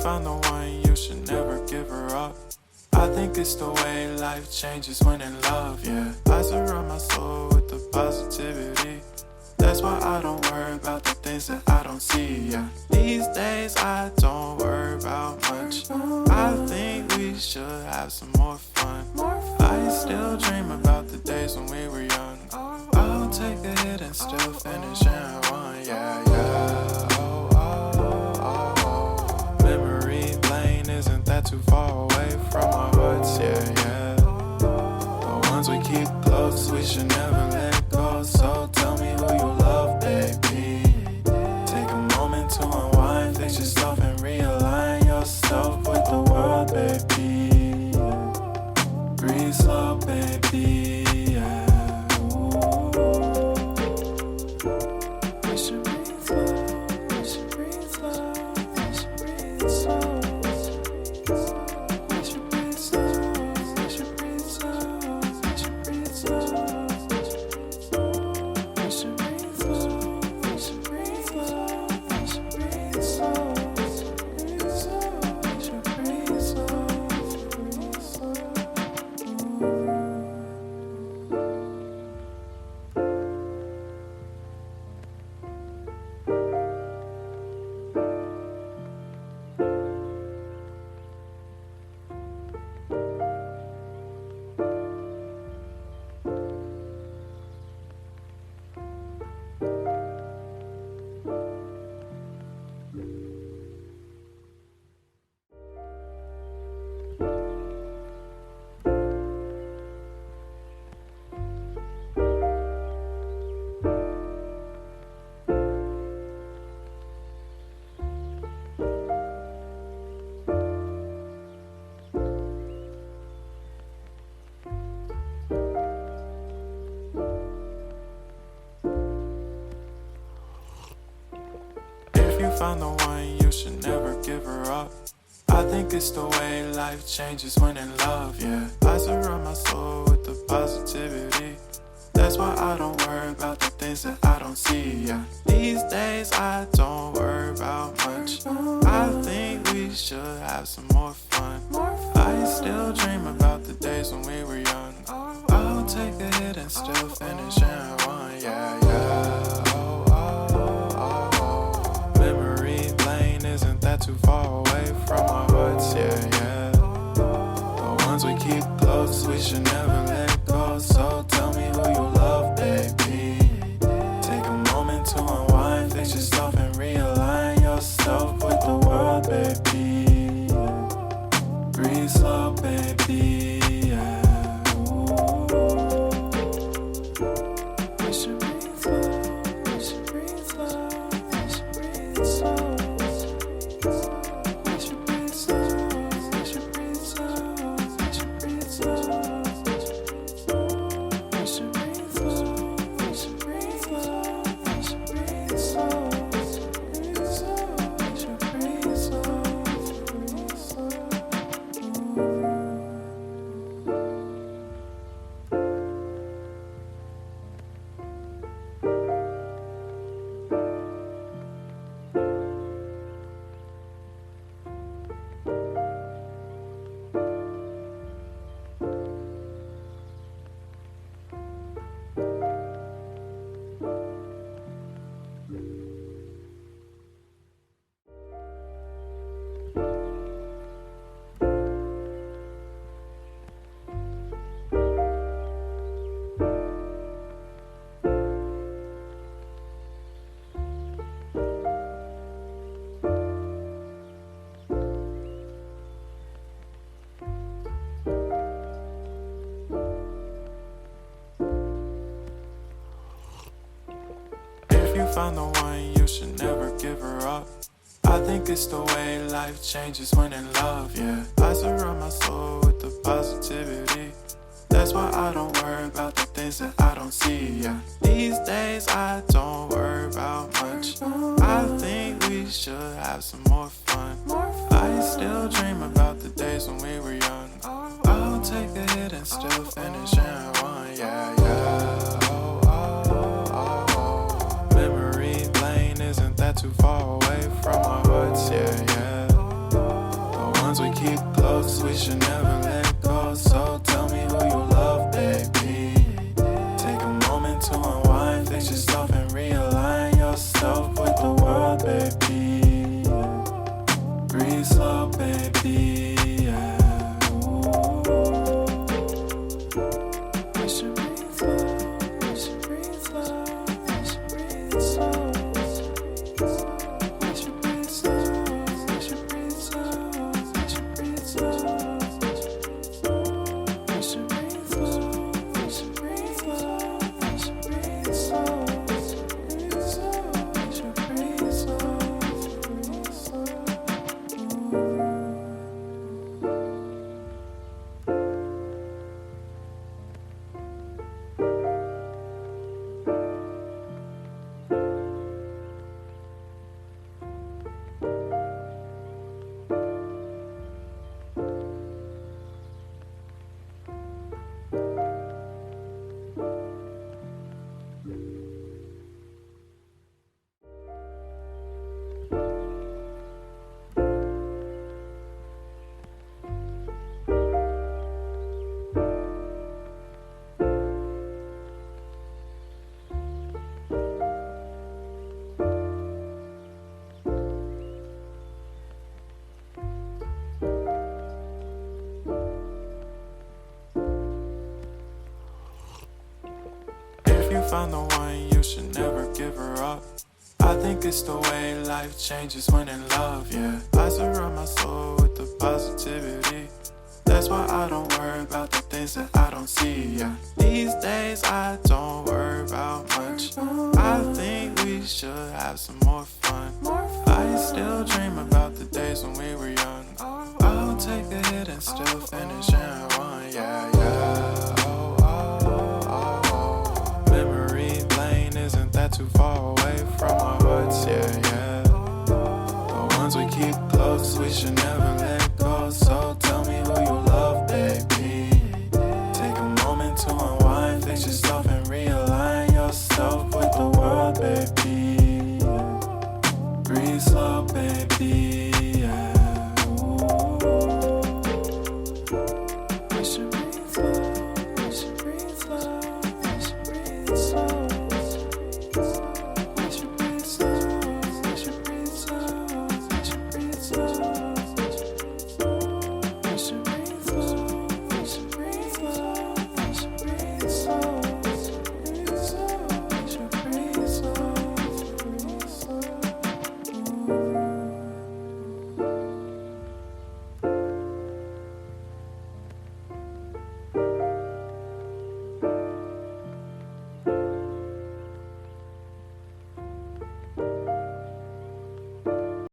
found the one, you should never give her up. I think it's the way life changes when in love, yeah. I surround my soul with the positivity. That's why I don't worry about the things that I don't see, yeah. These days I don't worry about much. I think we should have some more fun. I still dream about the days when we were young. I'll take a hit and still finish in one, yeah, yeah. Oh, oh, oh, oh. Memory lane isn't that too far away from our hearts, yeah, yeah. The ones we keep close, we should never let go. So tell me who you love, baby. Take a moment to unwind, fix yourself and realign yourself with the world, baby. Breathe slow, baby, yeah. We should breathe slow, we should breathe slow, we should breathe slow. We should breathe slow, we should breathe slow, we should breathe slow. We should breathe slow, we should breathe slow, we should breathe slow. We should breathe slow, breathe slow. If you found the one, you should never give her up. I think it's the way life changes when in love, yeah. I surround my soul with the positivity. That's why I don't worry about the things that I don't see, yeah. These days I don't worry about much. I think we should have some more fun. I still dream about the days when we were young. I'll take a hit and still finish in one, yeah, yeah. Oh, oh, oh, oh. Memory lane isn't that too far away from our hearts, yeah, yeah. The ones we keep close, we should never let go. So tell me who you love, baby. Take a moment to unwind, fix yourself and realign yourself with the world, baby. Breathe slow, baby, yeah. We should breathe slow, we should breathe slow, we should breathe slow. We should breathe slow, we should breathe slow, we should breathe slow. We should breathe slow, we should breathe slow, we should breathe slow. We should breathe slow, breathe slow. If you found the one, you should never give her up. I think it's the way life changes when in love, yeah. I surround my soul with the positivity. That's why I don't worry about the things that I don't see, yeah. These days I don't worry about much. I think we should have some more fun. I still dream about the days when we were young. I'll take a hit and still finish in one, yeah, yeah. Oh, oh, oh, oh. Memory lane isn't that too far away from our hearts, yeah, yeah. close, we should never let go. So tell me who you love, baby. Take a moment to unwind, fix yourself and realign yourself with the world, baby. Breathe slow, baby. Yeah. We should breathe slow. We should breathe slow. We should breathe slow. We should breathe slow. We should breathe slow. We should breathe slow. We should breathe slow. We should breathe slow. We should breathe slow. We should breathe slow. If you found the one, you should never give her up. I think it's the way life changes when in love, yeah. I surround my soul with the positivity. That's why I don't worry about the things that I don't see, yeah. These days I don't worry about much. I think we should have some more fun. I still dream about the days when we were young. I'll take a hit and still finish and run, yeah, yeah. Oh, oh, oh, oh. Memory lane isn't that too far away from our hearts, yeah, yeah. The ones we keep close, we should never